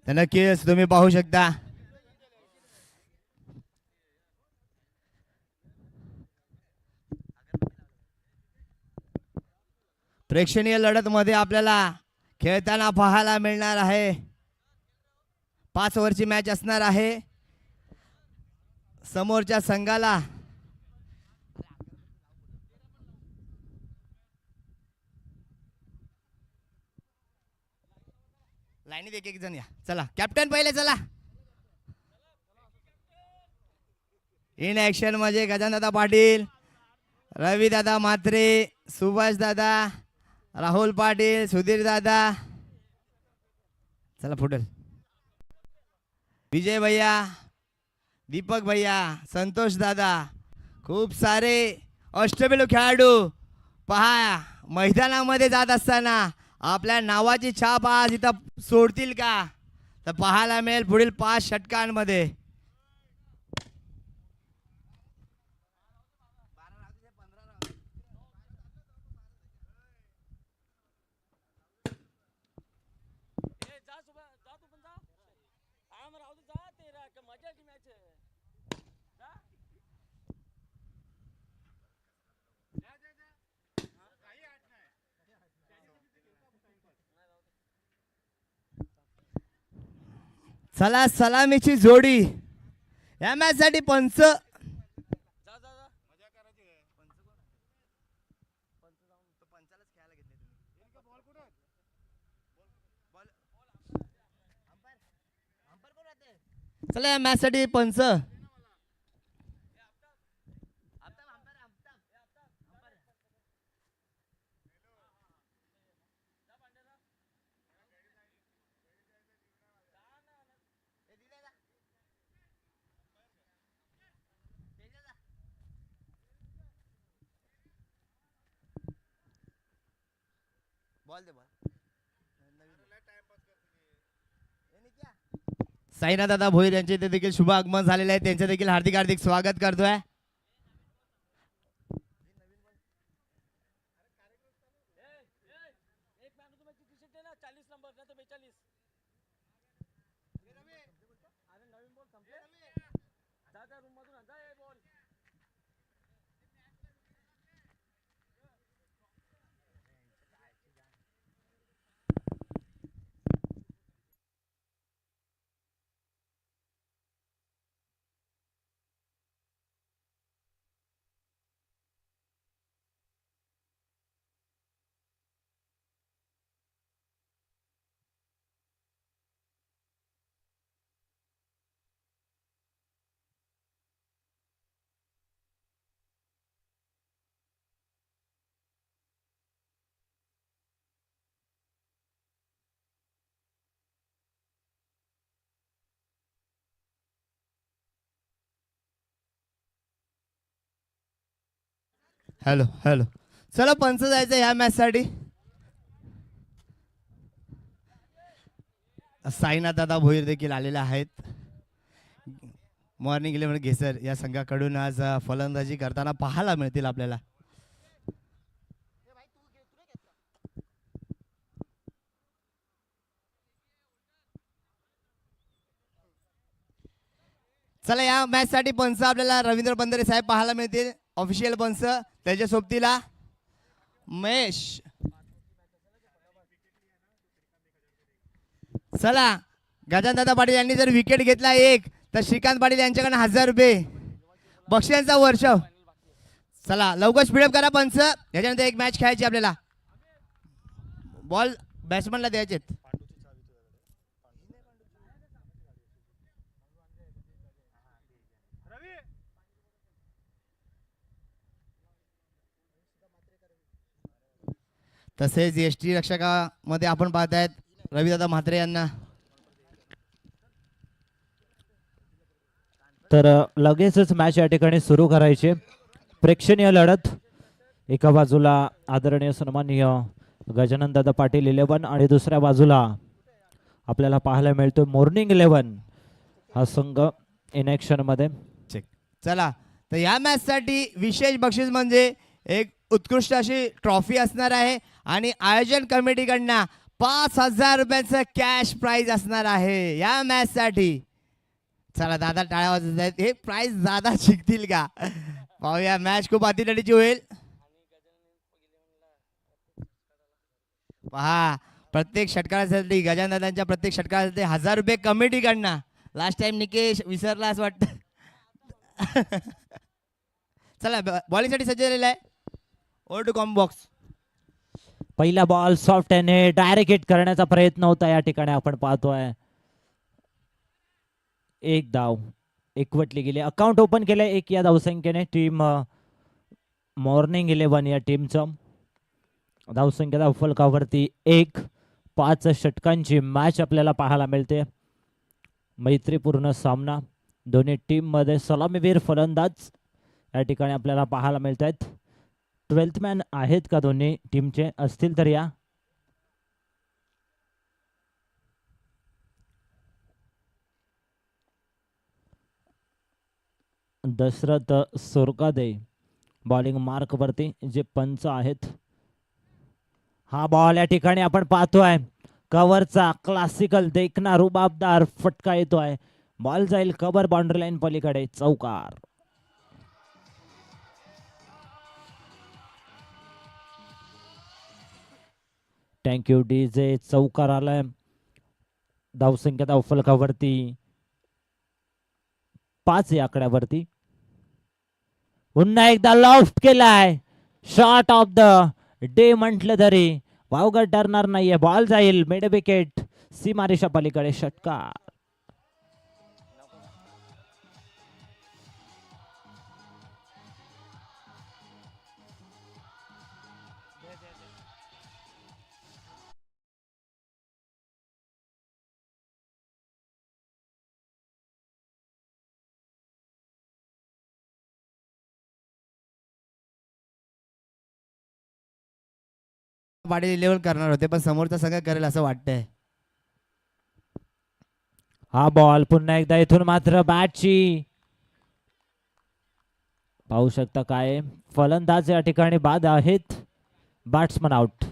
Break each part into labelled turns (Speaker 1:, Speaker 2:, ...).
Speaker 1: तर नक्कीच तुम्ही पाहू शकता प्रेक्षणीय लढत मध्ये आपल्याला खेळताना पाहायला मिळणार आहे 5 ओव्हरची मॅच असणार आहे समोरच्या संघाला लाईनीत एक एक जण या चला कॅप्टन पहिले चला इन ऍक्शन मध्ये गजाननदादा पाटील रविदादा म्हात्रे सुभाष दादा राहुल पाटील सुधीर दादा चला फुटल विजय भैया दीपक भैया संतोष दादा खूप सारे अष्टपैलू खेळाडू पहा मैदानामध्ये जात असताना आपल्या नावाची छाप आज इथं सोडतील का तर पाहायला मिळेल पुढील 5 षटकांमध्ये चला सलामीची जोडी या मॅच साठी पंच चला या मॅच साठी पंच साईनाथ दादा भोईर यांचे इथे देखील शुभ आगमन झालेले आहे त्यांचे देखील हार्दिक हार्दिक स्वागत करतोय हॅलो हॅलो चला पंच जायचं ह्या मॅच साठी साईनाथ दादा भोईर देखील आलेले आहेत मॉर्निंग 11 घेसर या संघाकडून आज फलंदाजी करताना पाहायला मिळतील आपल्याला चला या मॅच साठी पंच आपल्याला रवींद्र बंदरे साहेब पाहायला मिळतील ऑफिशियल पंच त्याच्या सोबतीला महेश चला गजाननदादा पाटील यांनी जर विकेट घेतला एक तर श्रीकांत पाटील यांच्याकडे 1000 रुपये बक्षिसांचा वर्षाव चला लवकर स्पीडअप करा पंच याच्यानंतर एक मॅच खेळायची आपल्याला बॉल बॅट्समनला द्यायचे तसेच एसटी रक्षकामध्ये आपण पाहतायत रविदादा म्हात्रे यांना
Speaker 2: तर लगेचच मॅच या ठिकाणी सुरू करायचे प्रेक्षणीय लढत एका बाजूला आदरणीय सन्माननीय गजाननदादा पाटील 11 आणि दुसऱ्या बाजूला आपल्याला पाहायला मिळतोय मॉर्निंग 11 हा संघ इन ऍक्शन मध्ये
Speaker 1: चला तर या मॅच साठी विशेष बक्षीस म्हणजे एक उत्कृष्ट अशी ट्रॉफी असणार आहे आणि आयोजन कमिटीकडनं 5,000 रुपयाचं कॅश प्राइज असणार आहे या मॅच साठी. चला दादा टाळ्या वाजत आहेत. हे प्राइज दादा जिंकतील का पाहूया. मॅच खूप अतितडीची होईल. पहा प्रत्येक षटकारासाठी गजानन दादांच्या प्रत्येक षटकारासाठी 1,000 रुपये कमिटीकडनं. लास्ट टाइम निकेश विसरला असं वाटतं. चला बॉलिंगसाठी सज्ज झालेला आहे. Over two combo box.
Speaker 2: पहिला बॉल सॉफ्ट याने डायरेक्ट हिट करण्याचा प्रयत्न होता या ठिकाणी आपण पाहतोय. एक धाव एकवटली गेली. अकाउंट ओपन केलंय एक या धावसंख्येने. टीम मॉर्निंग 11 या टीमचं धावसंख्या धावफलकावरती 1. 5 षटकांची मॅच आपल्याला पाहायला मिळते. मैत्रीपूर्ण सामना. दोन्ही टीम मध्ये सलामीवीर फलंदाज या ठिकाणी आपल्याला पाहायला मिळत आहेत. 12th मॅन आहेत का दोन्ही टीमचे? असतील तर या. दशरथ सुरकादे बॉलिंग मार्क वरती जे पंच आहेत. हा बॉल या ठिकाणी आपण पाहतोय कव्हरचा क्लासिकल देखना रुबाबदार फटका येतोय. बॉल जाईल कव्हर बाउंड्री लाईन पलीकडे. चौकार. Thank you DJ. चौकार आलाय. धावसंख्या धावफलकावरती 5 या आकड्यावरती. पुन्हा एकदा लॉफ्ट केलाय. शॉट ऑफ द डे म्हटलं तरी वावगं ठरणार नाहीये. बॉल जाईल मिड विकेट सीमारेषा पलीकडे. षटकार.
Speaker 1: पाटील 11 करणार होते पण समोरचा संघ करेल असं वाटतंय.
Speaker 2: हा बॉल पुन्हा एकदा इथून मात्र बॅटची पाहू शकता काय फलंदाज या ठिकाणी बाद आहेत. Batsman out.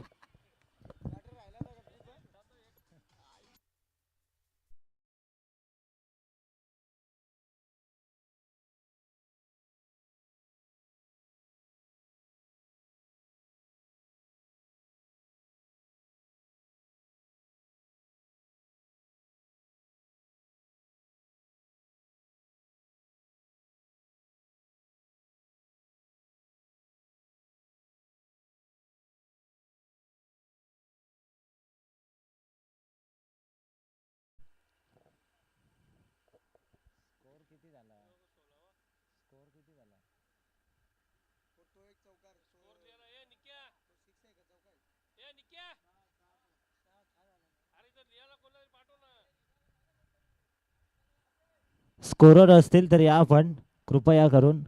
Speaker 2: स्कोरर असतील तर या आपण कृपया करून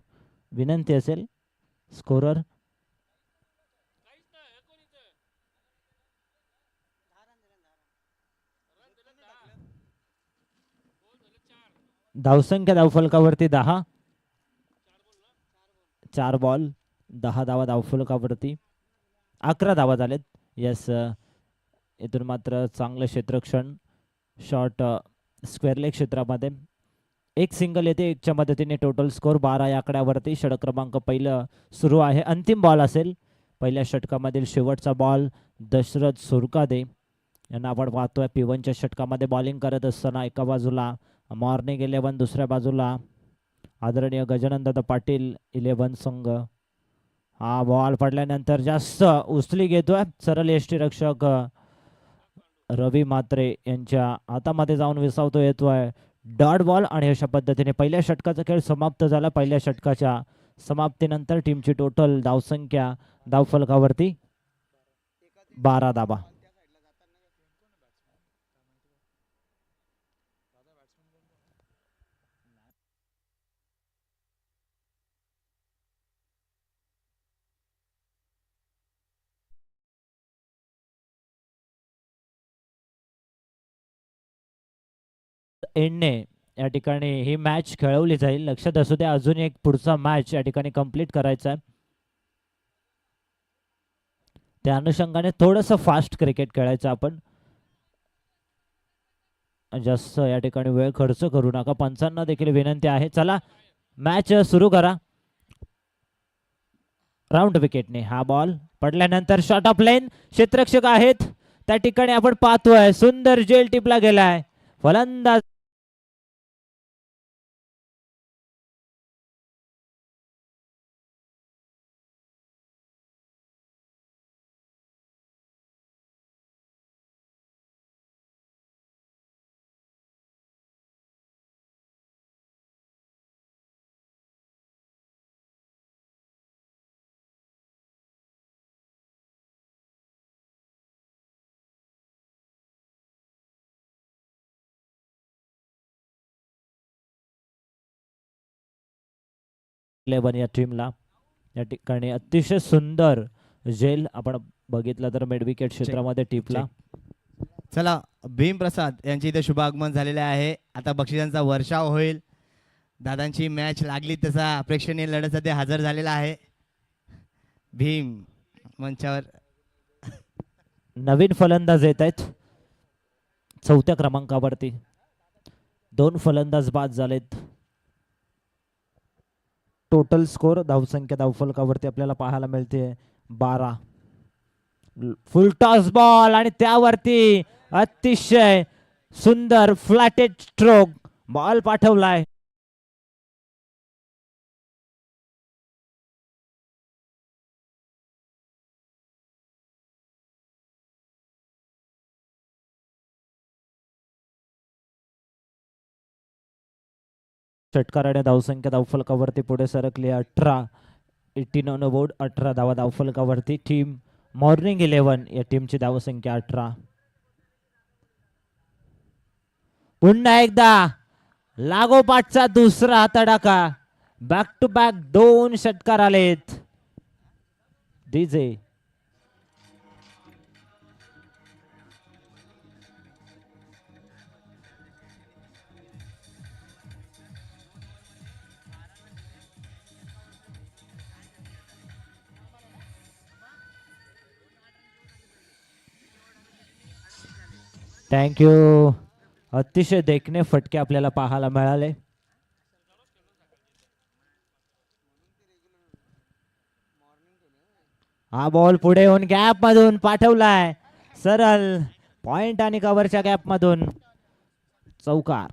Speaker 2: विनंती असेल. स्कोरर धावसंख्या धावफलकावरती 10. 4 बॉल 10 धावा धावफलकावरती. 11 धावा झालेत. यस इथून मात्र चांगलं क्षेत्रक्षण. शॉट स्क्वेअर लेग क्षेत्रामध्ये एक सिंगल येते. 1च्या मदतीने टोटल स्कोर 12 या आकड्यावरती. षटक क्रमांक पहिलं सुरू आहे. अंतिम बॉल असेल पहिल्या षटकामधील शेवटचा बॉल. दशरथ सुरकादे यांना आपण पाहतोय P1च्या षटकामध्ये बॉलिंग करत असताना. एका बाजूला मॉर्निंग 11 दुसऱ्या बाजूला आदरणीय गजाननदादा पाटील 11 संघ. हा बॉल पडल्यानंतर जास्त उचली घेतोय सरळ यष्टीरक्षक रवी म्हात्रे यांच्या हातामध्ये जाऊन विसावतो. येतोय डॉट बॉल आणि अशा पद्धतीने पहिल्या षटकाचा खेळ समाप्त झाला. पहिल्या षटकाच्या समाप्तीनंतर टीमची टोटल धावसंख्या धावफलकावरती 12 धावा. एंडने या ठिकाणी ही मॅच खेळवली जाईल. लक्षात असू द्या अजून एक पुढचा मॅच या ठिकाणी कंप्लीट करायचा आहे. त्या अनुषंगाने थोडंसं फास्ट क्रिकेट खेळायचं आपण. जास्त या ठिकाणी वेळ खर्च करू नका. पंचांना देखील विनंती आहे, चला मॅच सुरू करा. राऊंड विकेटने हा बॉल पडल्यानंतर शॉट ऑफ लाईन क्षेत्ररक्षक आहेत त्या ठिकाणी आपण पाहतोय. सुंदर जेल टिपला गेलाय. फलंदाज या टीमला या ठिकाणी अतिशय सुंदर जेल आपण बघितलं तर मिड विकेट क्षेत्रामध्ये टिपला.
Speaker 1: चला भीम प्रसाद यांची इथे शुभागमन झालेले आहे. आता बक्षिसांचा वर्षाव होईल. दादांची मॅच लागली तसा प्रेक्षणीय लढतीसाठी हजर झालेला आहे. भीम मंचावर.
Speaker 2: नवीन फलंदाज येत आहेत 4थ्या क्रमांकावरती. 2 फलंदाज बाद झालेत. टोटल स्कोर धावसंख्या धावफलकावरती आपल्याला पाहायला मिळते 12. फुल टॉस बॉल आणि त्यावरती अतिशय सुंदर फ्लॅटेड स्ट्रोक बॉल पाठवलाय. षटकाराने धावसंख्या धावफलकावरती पुढे सरकली 18. 18 ऑन बोर्ड. 18 धावा धावफलकावरती. टीम मॉर्निंग 11 या टीमची धावसंख्या 18. पुन्हा एकदा लागोपाठचा दुसरा तडाखा. बॅक टू बॅक 2 षटकार आलेत. DJ thank you. अतिशय देखणे फटके आपल्याला पाहायला मिळाले. हा बॉल पुढे येऊन गॅप मधून पाठवलाय सरळ पॉइंट आणि कव्हरच्या गॅप मधून चौकार.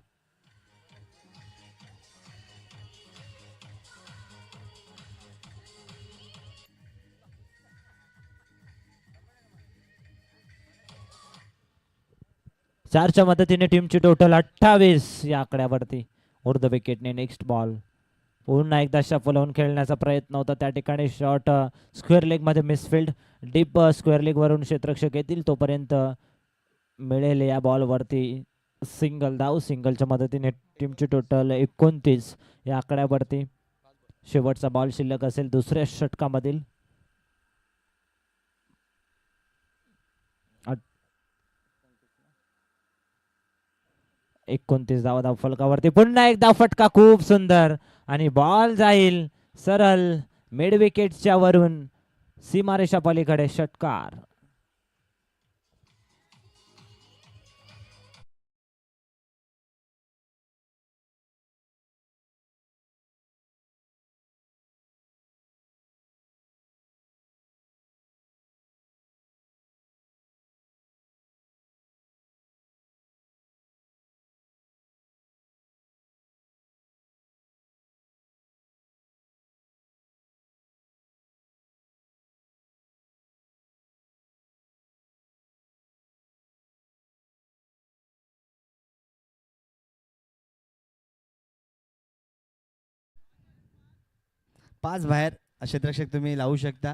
Speaker 2: चारच्या मदतीने टीमची टोटल 28 या आकड्यावरती. उर्ध विकेटने नेक्स्ट बॉल. पुन्हा एकदा शफल होऊन खेळण्याचा प्रयत्न होता त्या ठिकाणी. शॉट स्क्वेअर लेग मध्ये मिसफिल्ड. डीप स्क्वेअर लेग वरून क्षेत्ररक्षक येतील तोपर्यंत मिळेल या बॉल वरती सिंगल धाव. सिंगलच्या मदतीने टीमची टोटल 29 या आकड्यावरती. शेवटचा बॉल शिल्लक असेल दुसऱ्या षटकामधील. 29 धावा धावफलकावरती. पुन्हा एकदा फटका खूप सुंदर आणि बॉल जाईल सरळ मिड विकेटच्या वरून सीमारेषा पलीकडे. षटकार.
Speaker 1: पाच बाहेर क्षेत्ररक्षक तुम्ही लावू शकता.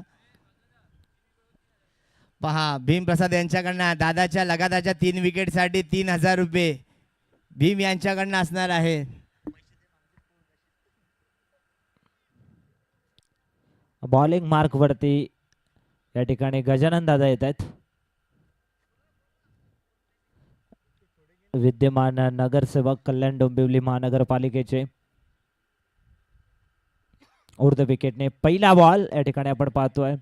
Speaker 1: पहा भीम प्रसाद यांच्याकडनं दादाच्या लगाताच्या 3 विकेटसाठी 3000 रुपये भीम यांच्याकडनं असणार आहे.
Speaker 2: बॉलिंग मार्क वरती या ठिकाणी गजानन दादा येत आहेत. विद्यमान नगरसेवक कल्याण डोंबिवली महानगरपालिकेचे. उर्ध विकेटने पहिला बॉल या ठिकाणी आपण पाहतोय.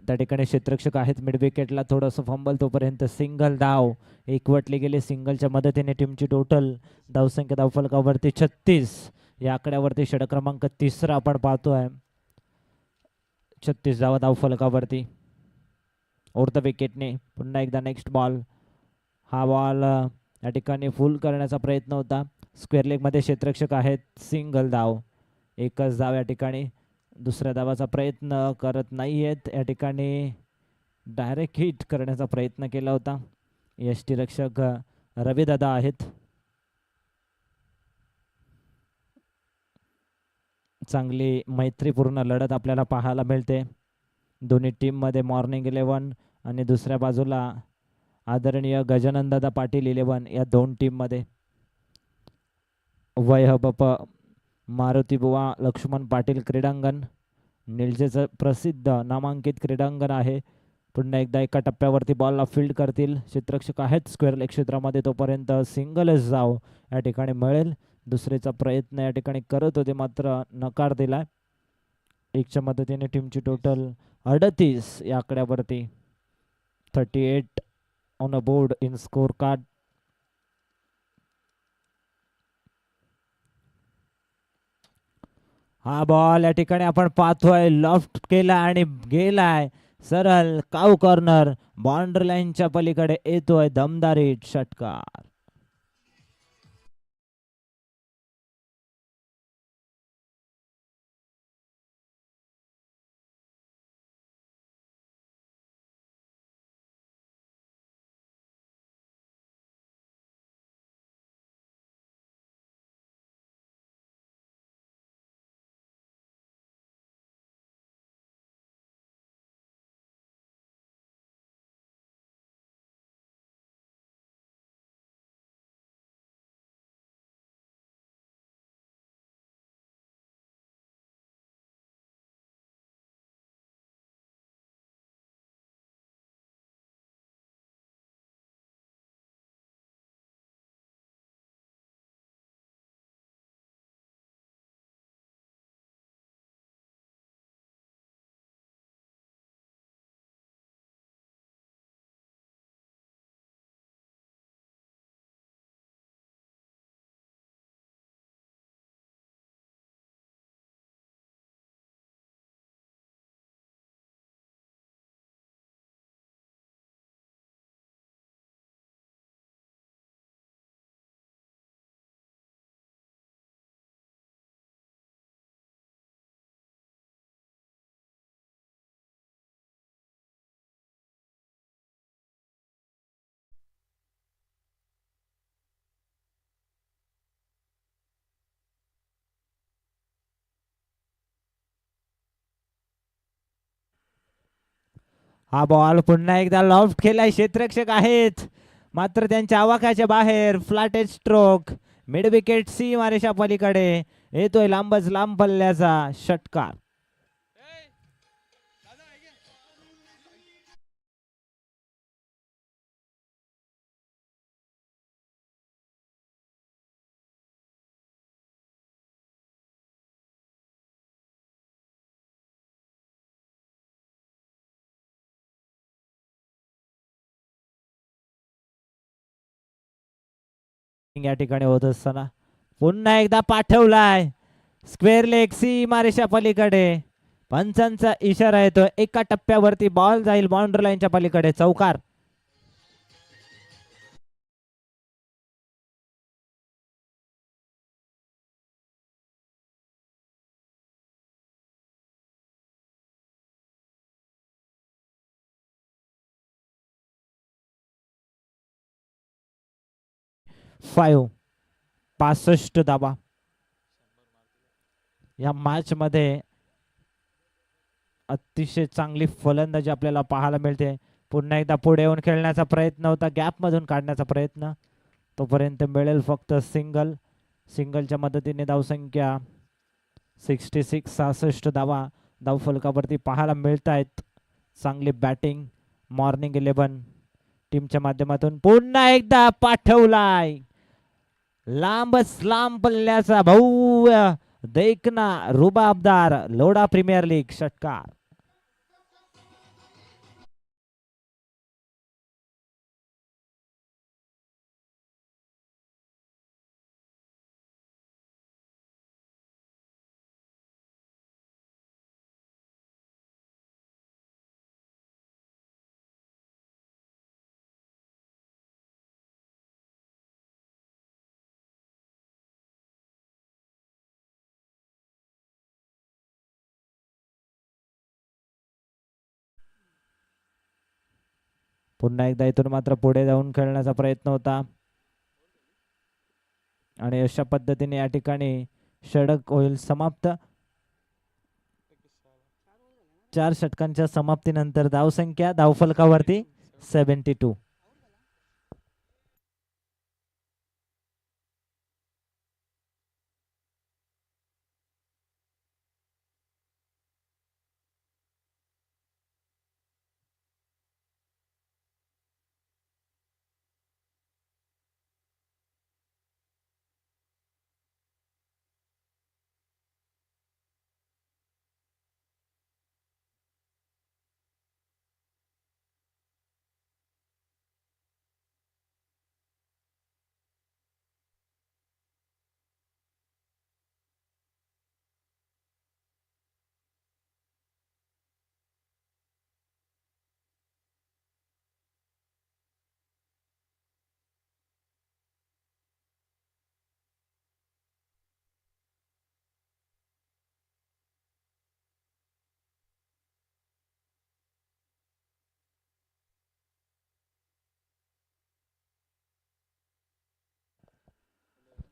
Speaker 2: त्या ठिकाणी क्षेत्ररक्षक आहेत मिड विकेटला, थोडंसं फंबल, तोपर्यंत सिंगल धाव एकवटली गेली. सिंगलच्या मदतीने टीमची टोटल धावसंख्या धावफलकावरती 36. या आकड्यावरती षटक क्रमांक 3 आपण पाहतोय. 36 धावा धावफलकावरती. ओव्हर द विकेटने पुन्हा एकदा नेक्स्ट बॉल. हा बॉल या ठिकाणी फुल करण्याचा प्रयत्न होता. स्क्वेअर लेगमध्ये क्षेत्ररक्षक आहेत. सिंगल धाव, एकच धाव या ठिकाणी. दुसऱ्या धावाचा प्रयत्न करत नाही आहेत या ठिकाणी. डायरेक्ट हिट करण्याचा प्रयत्न केला होता. यष्टीरक्षक रविदादा आहेत. चांगली मैत्रीपूर्ण लढत आपल्याला पाहायला मिळते दोन्ही टीममध्ये. मॉर्निंग 11 आणि दुसऱ्या बाजूला आदरणीय गजाननदादा पाटील 11 या दोन टीममध्ये. वैभव मारुती बुवा लक्ष्मण पाटील क्रीडांगण, निलजेचं प्रसिद्ध नामांकित क्रीडांगण आहे. पुन्हा एकदा एका टप्प्यावरती बॉलला फील्ड करतील. क्षेत्ररक्षक आहेत स्क्वेअर लेग क्षेत्रामध्ये, तोपर्यंत सिंगलच धाव या ठिकाणी मिळेल. दुसरेचा प्रयत्न या ठिकाणी करत होते मात्र नकार दिलाय. एकच्या मदतीने टीमची टोटल 38 या आकड्यावरती. 38 on a board in score card. हा बॉल या ठिकाणी आपण पाहतोय लॉफ्ट केला आणि गेलाय सरळ काऊ कॉर्नर. बाउंड्री लाईनच्या पलीकडे येतोय दमदारी षटकार. हा बॉल पुन्हा एकदा लॉफ्ट केलाय. क्षेत्ररक्षक आहेत मात्र त्यांच्या आवाक्याच्या बाहेर. फ्लॅटेड स्ट्रोक मिड विकेट सी मारेच्या पलीकडे येतोय लांबच लांब पल्ल्याचा षटकार. या ठिकाणी होत असताना पुन्हा एकदा पाठवलाय स्क्वेअर लेग सी मारेच्या पलीकडे. पंचांचा इशारा येतो. एका टप्प्यावरती बॉल जाईल बाउंड्री लाईनच्या पलीकडे. चौकार. फाईव्ह 65 धावा या मॅच मध्ये. अतिशय चांगली फलंदाजी आपल्याला पाहायला मिळते. पुन्हा एकदा पुढे येऊन खेळण्याचा प्रयत्न होता, गॅप मधून काढण्याचा प्रयत्न, तोपर्यंत मिळेल फक्त सिंगल. सिंगलच्या मदतीने धावसंख्या 66 66 धावा धावफलकावरती पाहायला मिळत आहेत. चांगली बॅटिंग मॉर्निंग 11 टीमच्या माध्यमातून. पुन्हा एकदा पाठवलाय लांबच लांब पल्ल्याचा भव्य देखना रुबाबदार लोढा प्रीमियर लीग षटकार. पुन्हा एकदा इथून मात्र पुढे जाऊन खेळण्याचा प्रयत्न होता आणि अशा पद्धतीने या ठिकाणी षटक होईल समाप्त. 4 षटकांच्या समाप्तीनंतर धावसंख्या धावफलकावरती 72.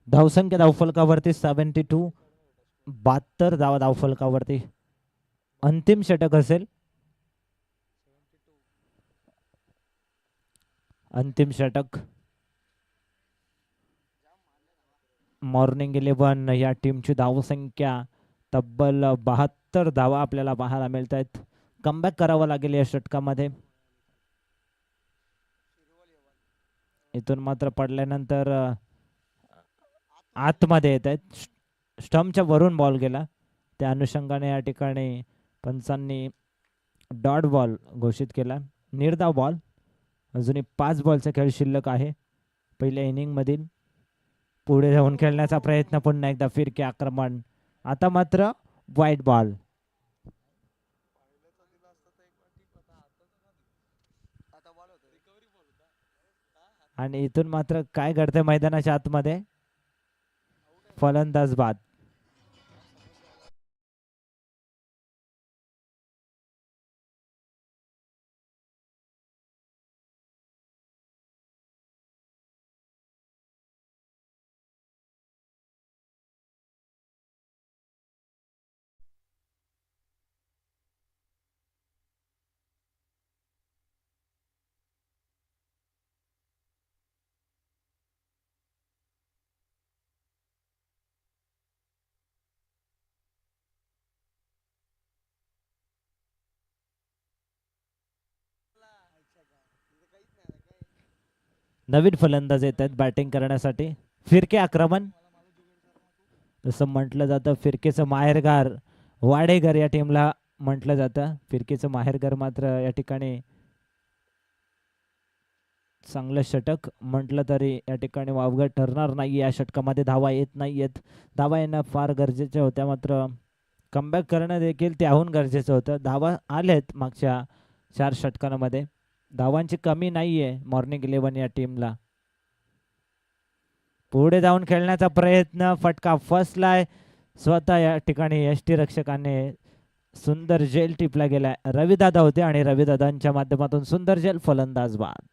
Speaker 2: धावसंख्या धावफलकावरती 72. 72 धावा धावफलकावरती. अंतिम षटक असेल. अंतिम षटक. मॉर्निंग 11 या टीमची धावसंख्या तब्बल 72 धावा आपल्याला पाहायला मिळत आहेत. कमबॅक करावं लागेल या षटकामध्ये. इथून मात्र पडल्यानंतर आतमध्ये येत आहेत. स्टंपच्या वरून बॉल गेला, त्या अनुषंगाने या ठिकाणी पंचांनी डॉट बॉल घोषित केला. निर्धाव बॉल. अजूनही 5 बॉलचा खेळ शिल्लक आहे पहिल्या इनिंग मधील. पुढे जाऊन खेळण्याचा प्रयत्न, पुन्हा एकदा फिरके आक्रमण. आता मात्र वाईट बॉल. आणि इथून मात्र काय घडते मैदानाच्या आतमध्ये. फलंदाज बाद. नवीन फलंदाज येत आहेत बॅटिंग करण्यासाठी. फिरके आक्रमण. जसं म्हटलं जातं फिरकेचं माहेरघर वाडेघर या टीमला म्हटलं जातं. फिरकेचं माहेरघर मात्र या ठिकाणी चांगलं षटक म्हटलं तरी या ठिकाणी वावगं ठरणार नाही. या षटकामध्ये धावा येत नाहीयेत. धावा येणं फार गरजेच्या होत्या, मात्र कमबॅक करणं देखील त्याहून गरजेचं होतं. धावा आल्यात मागच्या 4 षटकांमध्ये. धावांची कमी नाहीये मॉर्निंग 11 या टीमला. पुढे जाऊन खेळण्याचा प्रयत्न. फटका फसलाय. स्वतः या ठिकाणी यष्टीरक्षकाने सुंदर जेल टिपला गेलाय. रविदादा होते आणि रविदादांच्या माध्यमातून सुंदर जेल. फलंदाज बाद.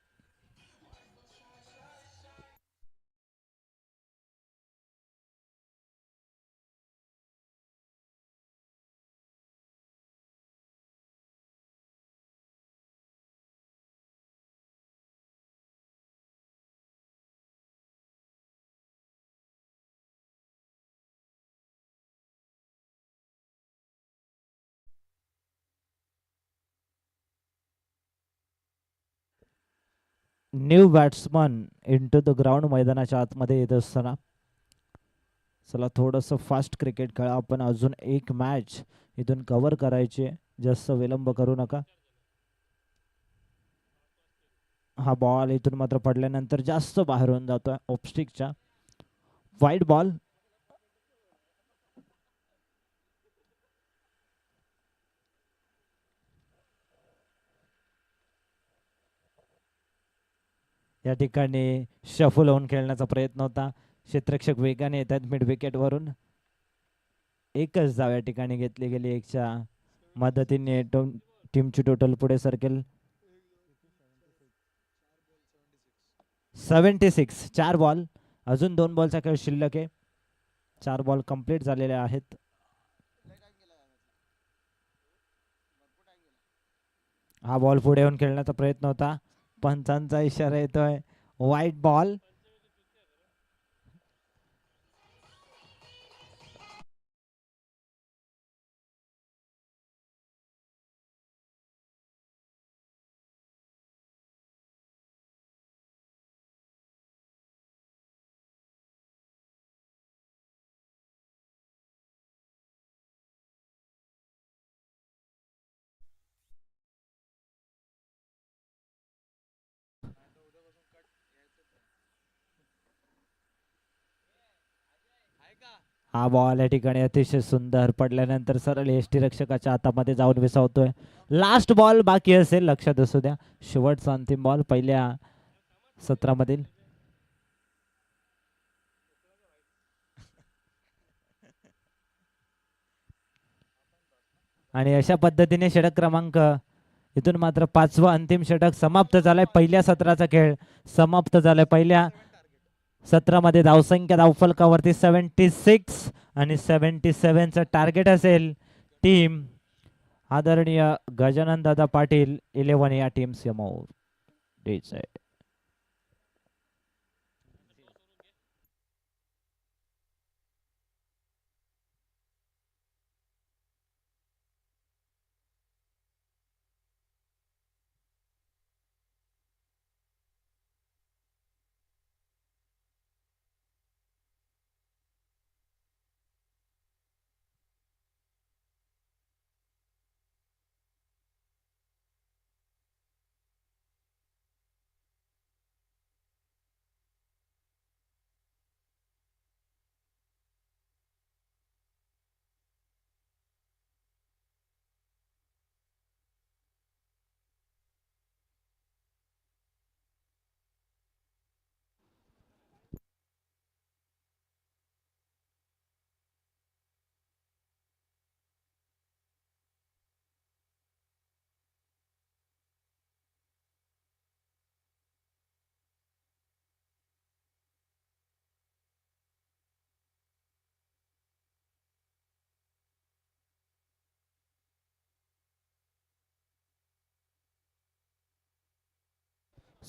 Speaker 2: New batsman into the ground. मैदानाच्या आतमध्ये येत असताना चला थोडंसं फास्ट क्रिकेट खेळा आपण. अजून एक मॅच इथून कव्हर करायची, जास्त विलंब करू नका. हा बॉल इथून मात्र पडल्यानंतर जास्त बाहेर होऊन जातोय ऑफस्टिकच्या. वाईट बॉल. या ठिकाणी शफल होऊन खेळण्याचा प्रयत्न होता. क्षेत्ररक्षक वेगाने येत आहेत मिड विकेट वरून. एकच धाव या ठिकाणी घेतली गेली. एकच्या मदतीने टीमची टोटल पुढे सरकेल. 76. 4 बॉल, अजून 2 बॉलचा खेळ शिल्लक आहे. 4 बॉल कंप्लीट झालेले आहेत. हा बॉल पुढे येऊन खेळण्याचा प्रयत्न होता, पंचांचा इशारा येतोय, वाईट बॉल. हा बॉल या ठिकाणी अतिशय सुंदर पडल्यानंतर सरळ यष्टीरक्षकाच्या हातामध्ये जाऊन विसावतोय. लास्ट बॉल बाकी असेल, लक्षात असू द्या, शेवटचा अंतिम बॉल पहिल्या सत्रामधील. आणि अशा पद्धतीने षटक क्रमांक इथून मात्र 5वा अंतिम षटक समाप्त झालाय. पहिल्या सत्राचा खेळ समाप्त झालाय. पहिल्या सत्रामध्ये धावसंख्या धावफलकावरती 76 आणि 77चं टार्गेट असेल टीम आदरणीय गजानन दादा पाटील 11 या टीम समोर.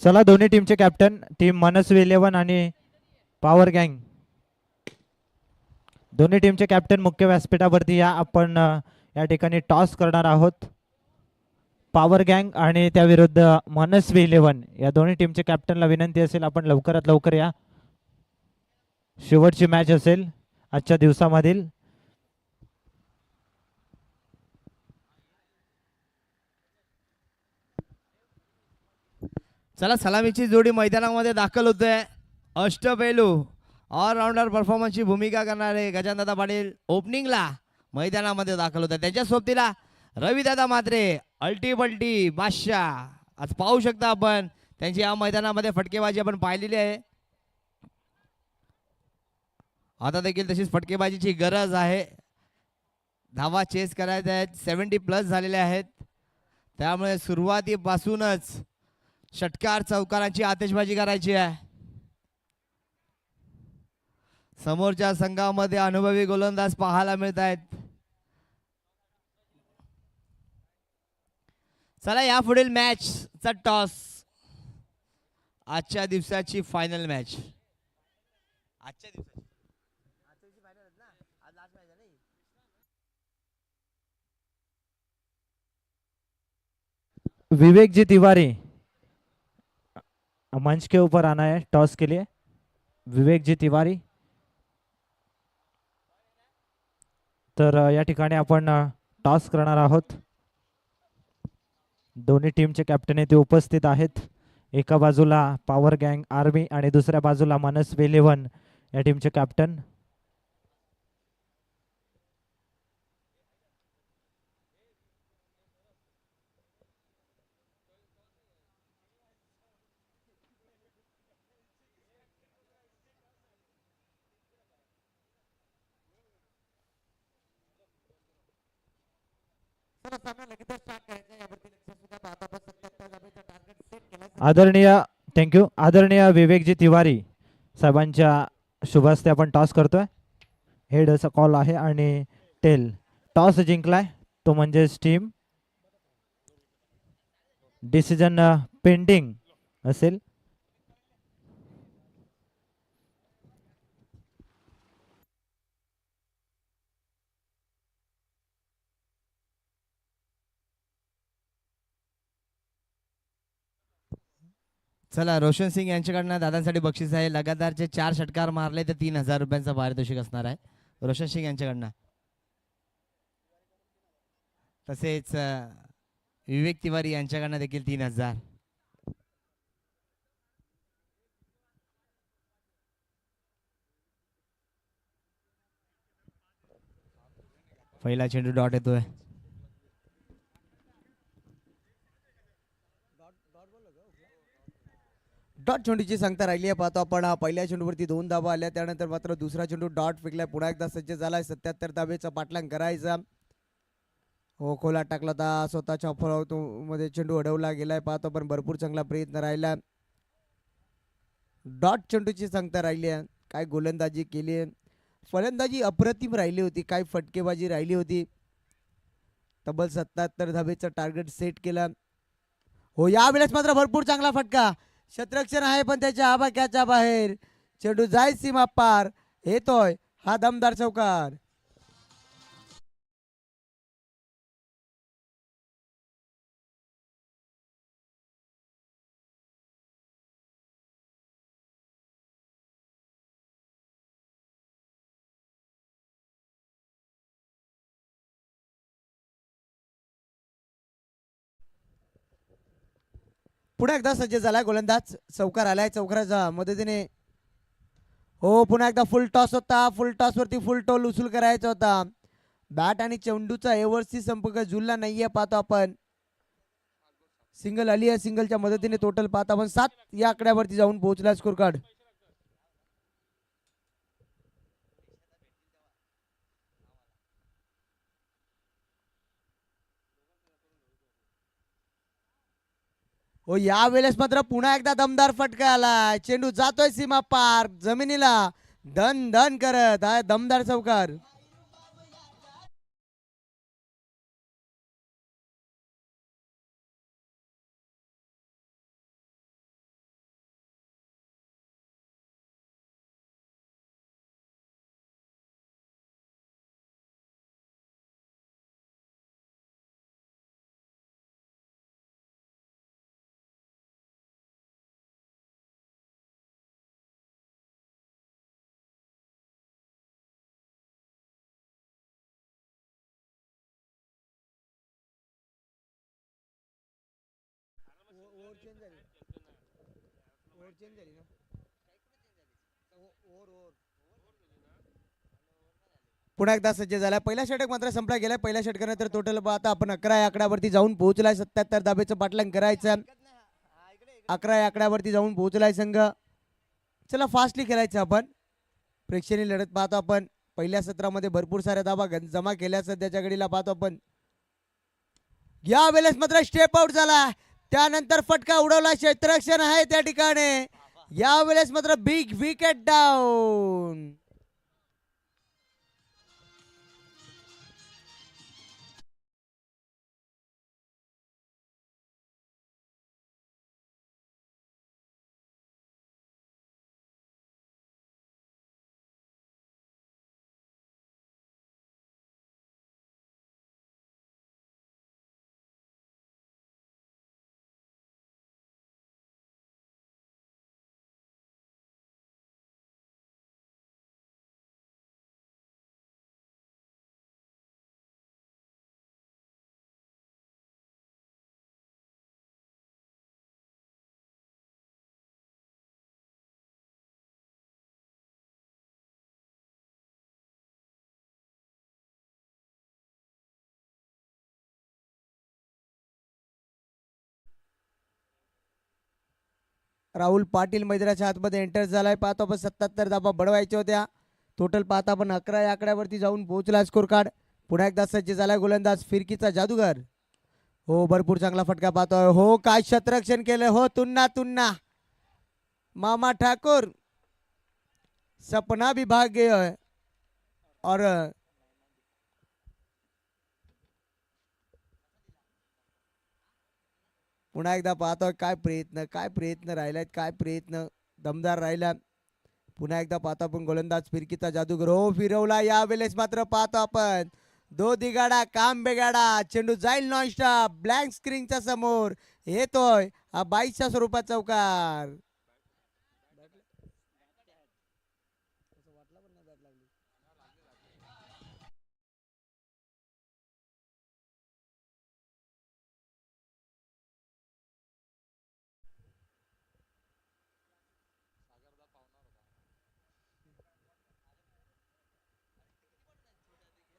Speaker 2: चला, दोन्ही टीमचे कॅप्टन, टीम मनस्वी 11 आणि पॉवर गँग, दोन्ही टीमचे कॅप्टन मुख्य व्यासपीठावरती या. आपण या ठिकाणी टॉस करणार आहोत. पॉवर गँग आणि त्या विरुद्ध मनस्वी 11 या दोन्ही टीमच्या कॅप्टनला विनंती असेल, आपण लवकरात लवकर या. शेवटची मॅच असेल आजच्या दिवसामधील.
Speaker 1: चला, सलामीची जोडी मैदानामध्ये दाखल होतोय. अष्टपैलू ऑलराऊंडर परफॉर्मन्सची भूमिका करणारे गजाननदादा पाटील ओपनिंगला मैदानामध्ये दाखल होत आहे. त्यांच्या सोबतीला रविदादा म्हात्रे अल्टी बादशाह. आज पाहू शकता आपण त्यांची या मैदानामध्ये फटकेबाजी आपण पाहिलेली आहे. आता देखील तशीच फटकेबाजीची गरज आहे. धावा चेस करायच्या आहेत, 70+ झालेल्या आहेत. त्यामुळे सुरुवातीपासूनच षटकार चौकारांची आतिषबाजी करायची आहे. समोरच्या संघामध्ये अनुभवी गोलंदाज पाहायला मिळत आहेत. चला, या पुढील मॅचचा टॉस, आजच्या दिवसाची फायनल मॅच. आजच्या दिवसाची
Speaker 2: विवेक जी तिवारी मंच के ऊपर आना है टॉस के लिए. विवेक जी तिवारी. तर या ठिकाणी आपण टॉस करणार आहोत. दोन्ही टीमचे कॅप्टन ते उपस्थित आहेत. एका बाजूला पॉवर गँग आर्मी आणि दुसऱ्या बाजूला मनस्वी 11 या टीमचे कॅप्टन. आदरणीय थँक्यू. आदरणीय विवेकजी तिवारी साहेबांच्या शुभ हस्ते आपण टॉस करतोय. हेड असा कॉल आहे आणि टेल टॉस जिंकलाय तो म्हणजेच टीम. डिसिजन पेंडिंग असेल.
Speaker 1: चला रोशन सिंग यांच्याकडनं दादांसाठी बक्षीस आहे. लगातारचे 4 षटकार मारले तर 3,000 रुपयांचा पारितोषिक असणार आहे रोशन सिंग यांच्याकडनं. तसेच विवेक तिवारी यांच्याकडनं देखील 3,000. पहिला चेंडू डॉट येतोय.
Speaker 3: डॉट चेंडूची सांगता राहिली आहे. पाहतो आपण पहिल्या चेंडूवरती 2 धावा आल्या, त्यानंतर मात्र दुसरा चेंडू डॉट फेकलाय. पुन्हा एकदा सज्ज झालाय 77 धावेचा पाठलाग करायचा. हो खोला टाकला होता स्वतःच्या मध्ये चेंडू अडवला गेलाय. पाहतो आपण भरपूर चांगला प्रयत्न राहिला. डॉट चेंडूची सांगता राहिली आहे. काय गोलंदाजी केली आहे, फलंदाजी अप्रतिम राहिली होती, काय फटकेबाजी राहिली होती. तब्बल 77 धावेचा टार्गेट सेट केला. हो यावेळेस मात्र भरपूर चांगला फटका. क्षेत्ररक्षण आहे पण त्याच्या आबाक्याच्या बाहेर. चेंडू जाय सीमा पार. येतोय हा दमदार चौकार. पुन्हा एकदा सज्ज झालाय गोलंदाज. चौकार आलाय. चौकाराच्या मदतीने हो पुन्हा एकदा फुल टॉस होता. फुल टॉस वरती फुल टोल उचल करायचा होता. बॅट आणि चेंडूचा एवरची संपर्क जुळला नाहीये. पाहतो आपण सिंगल आली आहे. सिंगलच्या मदतीने टोटल पाहता आपण 7 या आकड्यावरती जाऊन पोहोचला स्कोर कार्ड. हो यावेळेस मात्र पुन्हा एकदा दमदार फटका आला. चेंडू जातोय सीमा पार जमिनीला धन धन करत आहे. दमदार चौकार. पुन्हा एकदा सज्ज झाला. पहिला षटक मात्र संपला गेलाय. पहिल्या षटकानंतर टोटल पाहता आपण 11 या आकड्यावरती जाऊन पोहोचलाय. 77 धावेचं पाठलाग करायचं. 11 या आकड्यावरती जाऊन पोहोचलाय संघ. चला फास्टली खेळायचं आपण. प्रेक्षणीय लढत पाहतो आपण. पहिल्या सत्रामध्ये भरपूर साऱ्या धावा जमा केल्या सध्याच्या घडीला पाहतो आपण. या वेळेस मात्र स्टेप आउट झाला. त्यानंतर फटका उडवला. क्षेत्ररक्षण आहे त्या ठिकाणी. यावेळेस मात्र big wicket down. Rahul Patil मैदानाच्या आतमध्ये एंटर झालाय. पाहतो आपण 77 धावा बडवायच्या होत्या. टोटल पाहता आपण 11 या आकड्यावरती जाऊन पोहोचला स्कोर कार्ड. पुन्हा एकदा सज्ज झालाय गोलंदाज फिरकीचा जादूगर. हो भरपूर चांगला फटका पाहतोय. हो काय क्षेत्ररक्षण केलं. हो तुन्ना तुन्ना मामा ठाकुर सपना भी भाग गया है और पुन्हा एकदा पाहतोय काय प्रयत्न राहिलाय, काय प्रयत्न दमदार राहिला. पुन्हा एकदा पाहतो आपण गोलंदाज फिरकीचा जादूगर हो फिरवला. यावेळेस मात्र पाहतो आपण दो दिगाडा काम बेगाडा. चेंडू जाईल नॉनस्टॉप ब्लँक स्क्रीनच्या समोर येतोय हा 22च्या स्वरूपात चौकार.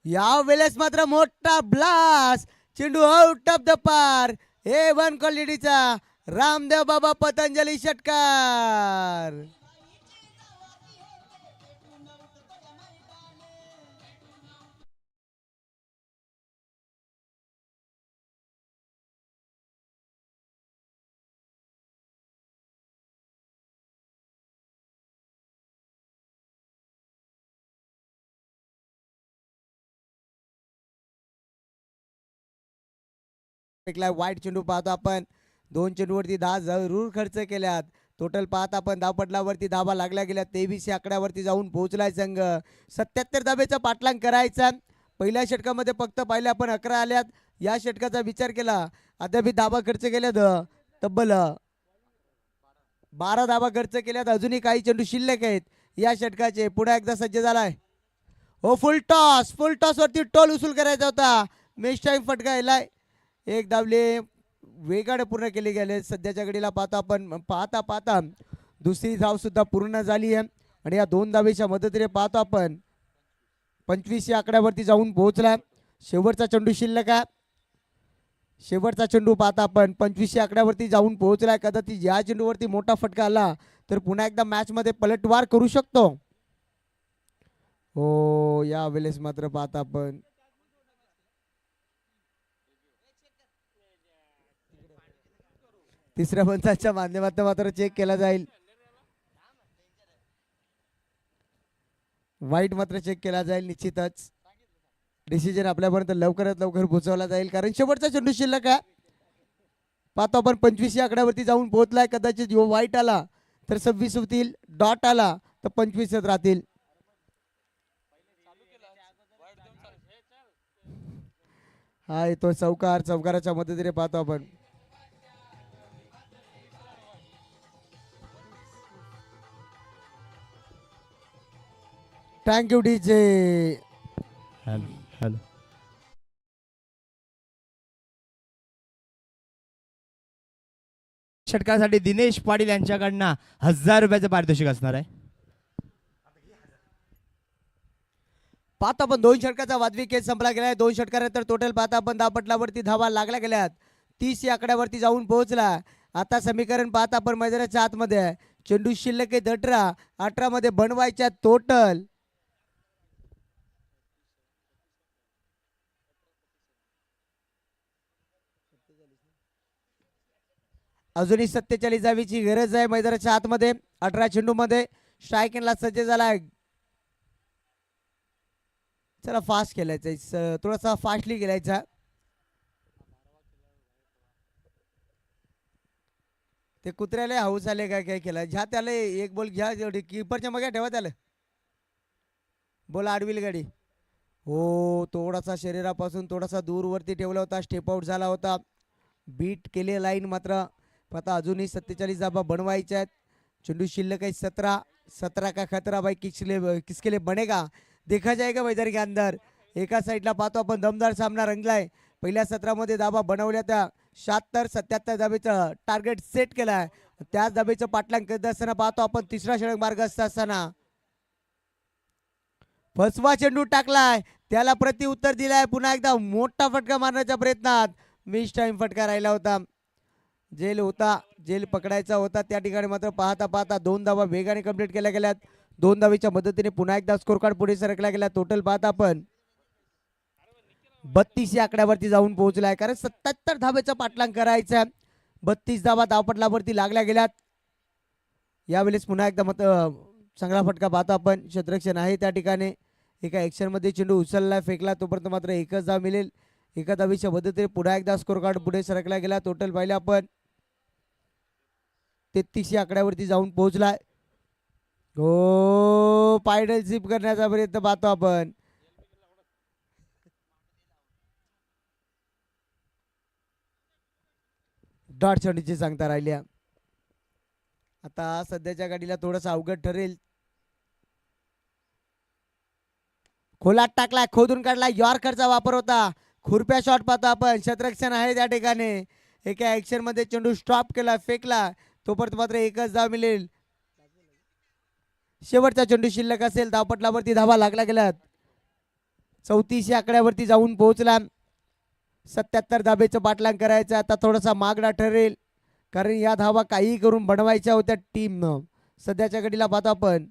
Speaker 3: यावेळेस मात्र मोठा ब्लास्ट. चेंडू आउट ऑफ द पार. A1 क्वालिटीचा रामदेव बाबा पतंजली षटकार. वाईट चेंडू पाहतो आपण. 2 चेंडूवरती 10 जरूर खर्च केल्यात. टोटल पाहत आपण धावपटलावरती धावा लागल्या गेल्या 23 आकड्यावरती जाऊन पोहोचलाय संघ. 77 धाब्याचा पाठलाग करायचा. पहिल्या षटकामध्ये फक्त पाहिले आपण 11 आल्यात. या षटकाचा विचार केला अद्याप धावा खर्च केल्यात तब्बल 12 धावा खर्च केल्यात. अजूनही काही चेंडू शिल्लक आहेत या षटकाचे. पुढे एकदा सज्ज झालाय हो. फुल टॉस वरती टोल उसूल करायचा होता. मेश टाइम फटका येलाय. एक धावले वेगाने पूर्ण केले गेले. सध्याच्या घडीला पाहता आपण पाहता दुसरी धाव सुद्धा पूर्ण झाली आहे आणि या 2 धावेच्या मदतीने पाहतो आपण 25 आकड्यावरती जाऊन पोहोचला. शेवटचा चेंडू शिल्लक आहे. शेवटचा चेंडू पाहता आपण 25 आकड्यावरती जाऊन पोहोचलाय. कदाचित या चेंडूवरती मोठा फटका आला तर पुन्हा एकदा मॅच मध्ये पलटवार करू शकतो हो. यावेळेस मात्र पाहता आपण तिसऱ्या पंचाच्या माध्यमातून मात्र चेक केला जाईल. वाईट मात्र चेक केला जाईल. निश्चितच डिसिजन आपल्यापर्यंत लवकरात लवकर पोहोचवला जाईल कारण शेवटचा चेंडू शिल्लक आहे. पाहतो आपण 25 आकड्यावरती जाऊन पोहोचलाय. कदाचित यो वाईट आला तर 26 होतील. डॉट आला तर 25 राहतील. हा येतो चौकार. चौकाराच्या मदतीने पाहतो आपण थँक्यू डीजे.
Speaker 1: हॅलो षटकासाठी दिनेश पाटील यांच्याकडनं 1000 रुपयाचं पारितोषिक असणार आहे.
Speaker 3: पाहतो आपण 2 षटकाचा वाजवी खेळ संपला गेलाय. 2 षटकानंतर टोटल पाहता आपण धावपटलावरती धावा लागल्या गेल्यात. 30 या आकड्यावरती जाऊन पोहोचला. आता समीकरण पाहता आपण मैदानाच्या आतमध्ये आहे. चेंडू शिल्लक आहे 18. 18 मध्ये बनवायच्या टोटल अजूनही 47 धावेची गरज आहे मैदानाच्या आतमध्ये. 18 चेंडू मध्ये स्ट्रायकिंगला सज्ज झालाय. चला फास्ट खेळायचा. थोडासा फास्टली खेळायचा. ते कुत्र्याला हाऊस आले काय केलं घ्या त्याला. एक बॉल घ्या. कीपरच्या मग ठेवा त्याला. बॉल आडविल गाडी हो. थोडासा शरीरापासून थोडासा दूरवरती ठेवला होता. स्टेप आउट झाला होता. बीट केले लाईन मात्र. आता अजूनही 47 धाबा बनवायच्या आहेत. चेंडू शिल्लक आहे 17 का खतरा भाई किसके लिए बनेगा देखा जाएगा मैदान के अंदर. एका साईडला पाहतो आपण दमदार सामना रंगलाय. पहिल्या सत्रामध्ये धाबा बनवल्या त्या 76-77 धाबेचं टार्गेट सेट केलाय. त्याच धाबेचं पाठलाग करत असताना पाहतो आपण तिसरा षटक मार्ग असताना फसवा चेंडू टाकलाय. त्याला प्रति उत्तर दिलाय. पुन्हा एकदा मोठा फटका मारण्याच्या प्रयत्नात मिस टाइम फटका राहिला होता. जेल होता. जेल पकडायचा होता त्या ठिकाणी मात्र पाहता 2 धावा वेगाने कंप्लीट केल्या गेल्यात. 2 धावेच्या मदतीने पुन्हा एकदा स्कोर कार्ड पुढे सरकला गेला. टोटल पाहता आपण 32 या आकड्यावरती जाऊन पोहोचलाय कारण 77 धावेचा पाठलाग करायचा. 32 धावा धावपटलावरती लागल्या गेल्यात. यावेळेस पुन्हा एकदा मत चांगला फटका पाहतो आपण. क्षेत्ररक्षण आहे त्या ठिकाणी. एका ॲक्शनमध्ये चेंडू उचलला फेकला तोपर्यंत मात्र एकच धाव मिळेल. एका धावीच्या मदतीने पुन्हा एकदा स्कोर कार्ड पुढे सरकला गेला. टोटल पाहिले आपण 33 या आकड्यावरती जाऊन पोहोचलाय. हो पायडल झिप करण्याचा प्रयत्न पाहतो आपण. डॉट चेंडूची सांगता राहिल्या. आता सध्याच्या गाडीला थोडस अवघड ठरेल. खोलात टाकलाय खोदून काढलाय यॉर्करचा वापर होता. खुरप्या शॉट पाहतो आपण. क्षेत्ररक्षण आहे त्या ठिकाणी. एका ऍक्शन मध्ये चेंडू स्टॉप केला फेकला तोपर्यंत मात्र एकच धाव मिळेल. शेवटचा चेंडू शिल्लक असेल. धावपटलावरती धावा लागला गेल्यात. 34 या आकड्यावरती जाऊन पोहोचला. 77 धाबेचं पाठलाग करायचं. आता थोडासा मागडा ठरेल कारण या धावा काही करून बनवायच्या होत्या टीमनं. सध्याच्या घडीला पाहतो आपण.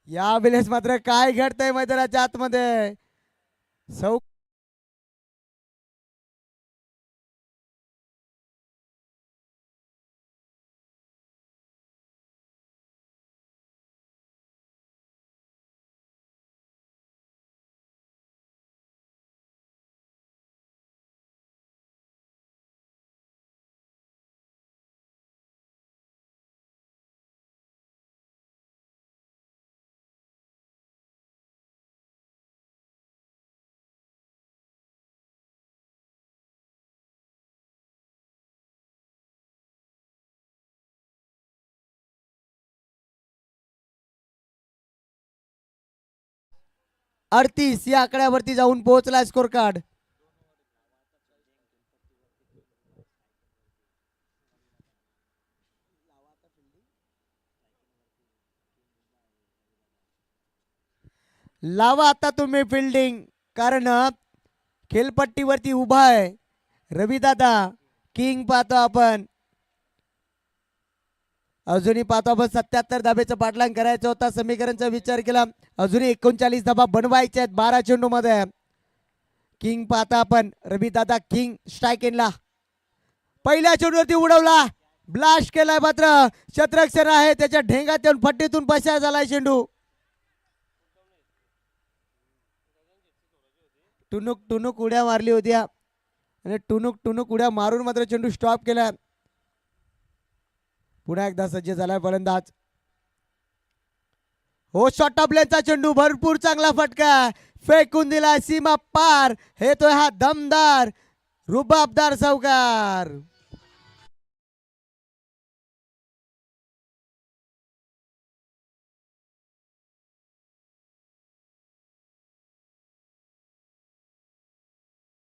Speaker 3: यावेळेस मात्र काय घडतंय मैदानाच्या आतमध्ये. सौ अडतीस या आकड्यावरती जाऊन पोहोचला स्कोर कार्ड. लावा आता तुम्ही फिल्डिंग कारण खेळपट्टीवरती उभा आहे रविदादा किंग. पाहतो आपण अजूनही पाहतो आपण 77 धाबेचं पाठलाग करायचं होता. समीकरणचा विचार केला अजूनही 39 धाबा बनवायचे आहेत 12 चेंडू मध्ये. किंग पाहता आपण रविदादा किंग स्ट्राईक इनला. पहिल्या चेंडूवरती उडवला ब्लास्ट केलाय मात्र क्षेत्ररक्षण आहे त्याच्या ढेंगात येऊन फट्टीतून पसार झालाय चेंडू. टुनुक टुनुक उड्या मारली होत्या आणि टुनुक टुनुक उड्या मारून मात्र चेंडू स्टॉप केला. पुन्हा एकदा सज्ज झालाय फलंदाज. हो शॉर्ट टॉपलेनचा चेंडू भरपूर चांगला फटका फेकून दिला सीमा पार. हे तो हा दमदार रुबाबदार चौकार.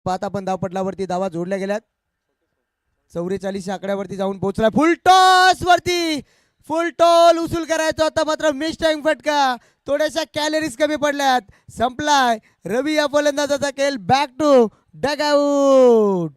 Speaker 3: पाहत आपण धावपटलावरती धावा जोडल्या गेल्यात. 44 आकड्यावरती जाऊन पोहोचला. फुल टॉस वरती फुल टॉल उसूल करायचा होता मात्र मिस टाइम फटका. थोड्याशा कॅलरीज कमी पडल्यात. संपलाय. रवी या फलंदाजाचा खेळ बॅक टू डग आउट.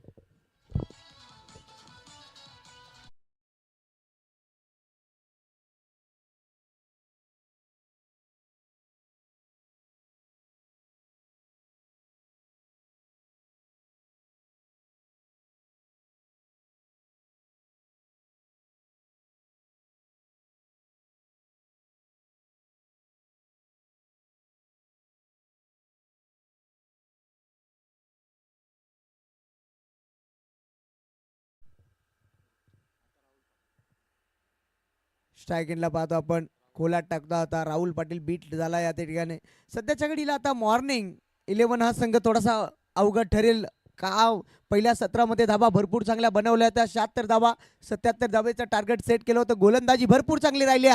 Speaker 3: स्ट्रायकिनला पाहतो आपण. खोलात टाकता होता राहुल पाटील बीट झाला या ठिकाणी. सध्याच्या घडीला आता मॉर्निंग 11 हा संघ थोडासा अवघड ठरेल का. पहिल्या सत्रामध्ये धाबा भरपूर चांगल्या बनवल्या होत्या. 76 धाबा 77 धावेचं टार्गेट सेट केलं होतं. गोलंदाजी भरपूर चांगली राहिली.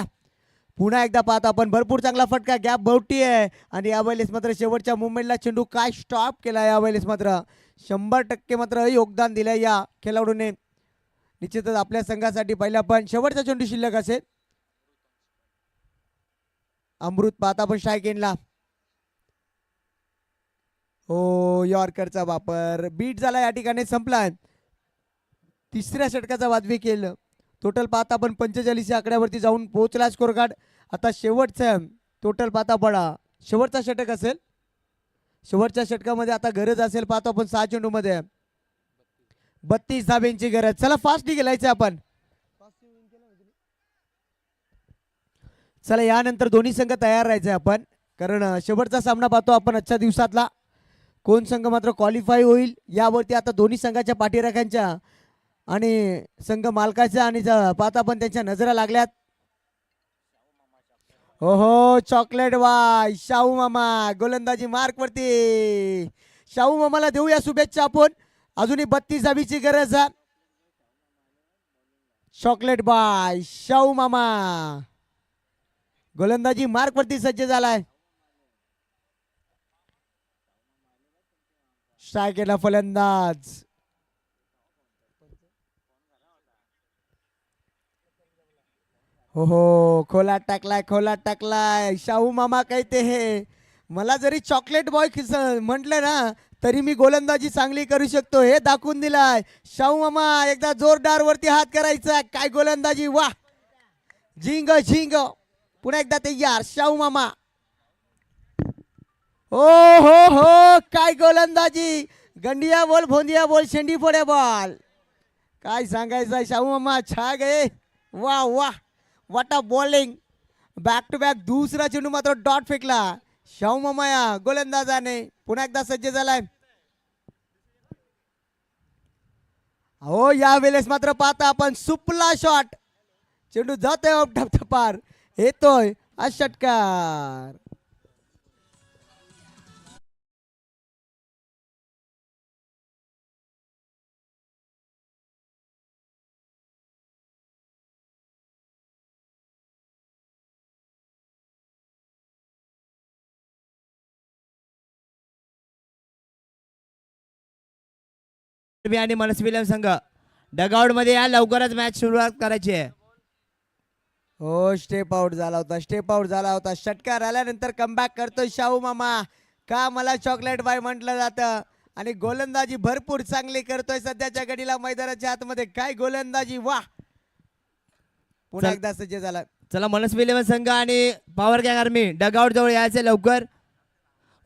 Speaker 3: पुन्हा एकदा पाहतो आपण भरपूर चांगला फटका गॅप भोवती आहे आणि यावेळेस मात्र शेवटच्या मुवमेंटला चेंडू काय स्टॉप केला. यावेळेस मात्र 100% मात्र योगदान दिलं या खेळाडूने. निश्चितच आपल्या संघासाठी पहिला पण शेवटचा चेंडू शिल्लक असेल. अमृत पाहता आपण स्ट्राईक इनला. हो यॉर्करचा वापर बीट झाला या ठिकाणी संपला. तिसऱ्या षटकाचा वाजवी केलं. टोटल पाहता आपण 45 आकड्यावरती जाऊन पोहोचला स्कोर कार्ड. आता शेवटचं टोटल पाहता पडा शेवटचा षटक असेल. शेवटच्या षटकामध्ये आता गरज असेल पाहतो आपण 6 चेंडूमध्ये 32 धाब्यांची गरज. चला फास्ट गेलायचं आपण. चला यानंतर दोन्ही संघ तयार राहायचे आपण, कारण शेवटचा सामना पाहतो आपण आजच्या दिवसातला. कोण संघ मात्र क्वालिफाय होईल यावरती आता दोन्ही संघाच्या पाठीराख्यांच्या आणि संघ मालकाच्या आणि पाहता पण त्यांच्या नजरा लागल्यात. ओहो चॉकलेट वाय शाहू मामा गोलंदाजी मार्क वरती. शाहू मामाला देऊया शुभेच्छा आपण. अजूनही 32 धाबीची गरज आहे. चॉकलेट बाय शाहू मामा गोलंदाजी मार्क वरती सज्ज झालाय. स्ट्रायकेला फलंदाज. हो हो खोला टाकलाय शाहू मामा कहते हे. मला जरी चॉकलेट बॉय म्हटलं ना तरी मी गोलंदाजी चांगली करू शकतो हे दाखवून दिलाय शाहू मामा. एकदा जोरदार वरती हात करायचा. काय गोलंदाजी वा. झिंग झिंग पुन्हा एकदा तयार शाहू मामा. ओ हो काय गोलंदाजी. गंडिया बॉल भोंदिया बॉल शेंडी फोड्या बॉल. काय सांगायचं शाहू मामा छा गए. वा वा what a bowling. Back to back दुसरा चेंडू मात्र डॉट फेकला शाहू मामा या गोलंदाजाने. पुन्हा एकदा सज्ज झालाय. हो या वेळेस मात्र पाहता आपण सुपला शॉट. चेंडू जातोय पार येतोय हा षटकार.
Speaker 1: आणि मनस्वी संघ डगआउट मध्ये या. लवकरच मॅच सुरुवात करायची आहे.
Speaker 3: हो स्टेप आउट झाला होता. षटकार आल्यानंतर कमबॅक करतोय शाहू मामा. का मला चॉकलेट बाय म्हटलं जातं. आणि गोलंदाजी भरपूर चांगली करतोय सध्याच्या घडीला मैदानाच्या आतमध्ये. काय गोलंदाजी वा. पुन्हा एकदा सज्ज झाला.
Speaker 1: चला मनस्वी संघ आणि पॉवर गँग आर्मी डगआउट जवळ यायचं लवकर.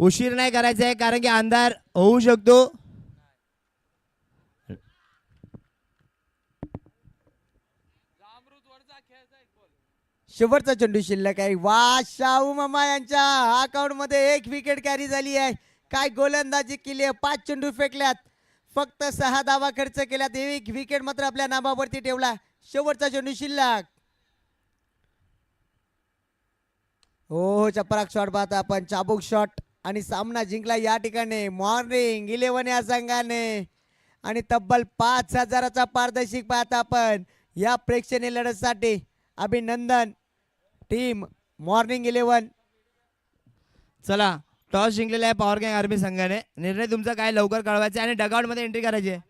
Speaker 1: उशीर नाही करायचा आहे कारण की अंधार होऊ शकतो.
Speaker 3: शेवटचा चेंडू शिल्लक आहे. वा शाहू मामा यांच्या अकाउंट मध्ये 1 विकेट कॅरी झाली आहे. काय गोलंदाजी केली आहे. 5 चेंडू फेकल्यात. फक्त 6 धावा खर्च केल्यात. 1 विकेट मात्र आपल्या नामावरती ठेवला. शेवटचा चेंडू शिल्लक. हो चपराक शॉट पाहता आपण. चाबूक शॉट आणि सामना जिंकला या ठिकाणी मॉर्निंग 11 या संघाने. आणि तब्बल 5,000चा पारदर्शक पाहता आपण या प्रेक्षणीय लढतीसाठी. अभिनंदन टीम मॉर्निंग 11.
Speaker 1: चला टॉस जिंकलेला आहे पॉवर गँग आर्मी संघाने. निर्णय तुमचा काय लवकर कळवायचा आणि डगआउट मध्ये एंट्री करायची आहे.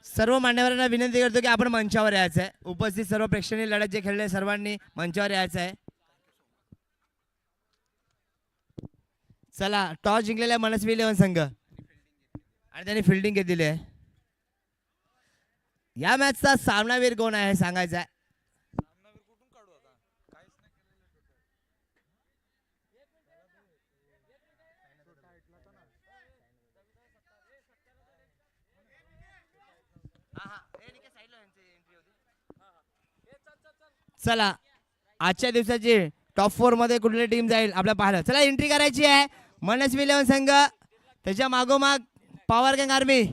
Speaker 1: सर्व मान्यवरांना विनंती करतो की आपण मंचावर यायचं आहे. उपस्थित सर्व प्रेक्षणीय लढत जे खेळले सर्वांनी मंचावर यायचं आहे. चला टॉस जिंकलेला आहे मनस्वी 11 संघ आणि त्यांनी फिल्डिंग घेतलेली आहे. या मॅचचा सामनावीर कोण आहे सांगायचा आहे. चला आजच्या दिवसाची टॉप 4 मध्ये कुठली टीम जाईल आपल्या पाहायला. चला एंट्री करायची आहे मनस्वी 11 संघ. त्याच्या मागोमाग पॉवर गँग आर्मी.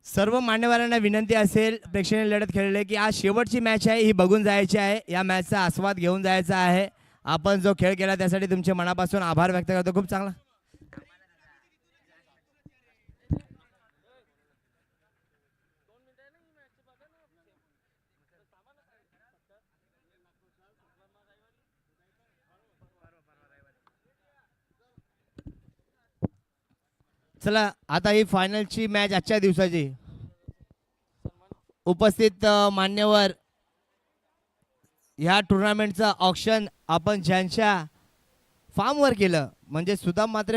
Speaker 1: सर्व मान्यवरांना विनंती असेल प्रेक्षणीय लढत खेळले की आज शेवटची मॅच आहे ही बघून जायची आहे. या मॅचचा आस्वाद घेऊन जायचा आहे. आपण जो खेळ केला त्यासाठी तुमचे मनापासून आभार व्यक्त करतो. खूप चांगला. चला आता ही फायनलची मॅच आजच्या दिवसाची. उपस्थित मान्यवर ह्या टुर्नामेंटचं ऑक्शन आपण ज्यांच्या फार्मवर केलं म्हणजे सुदाम मात्रे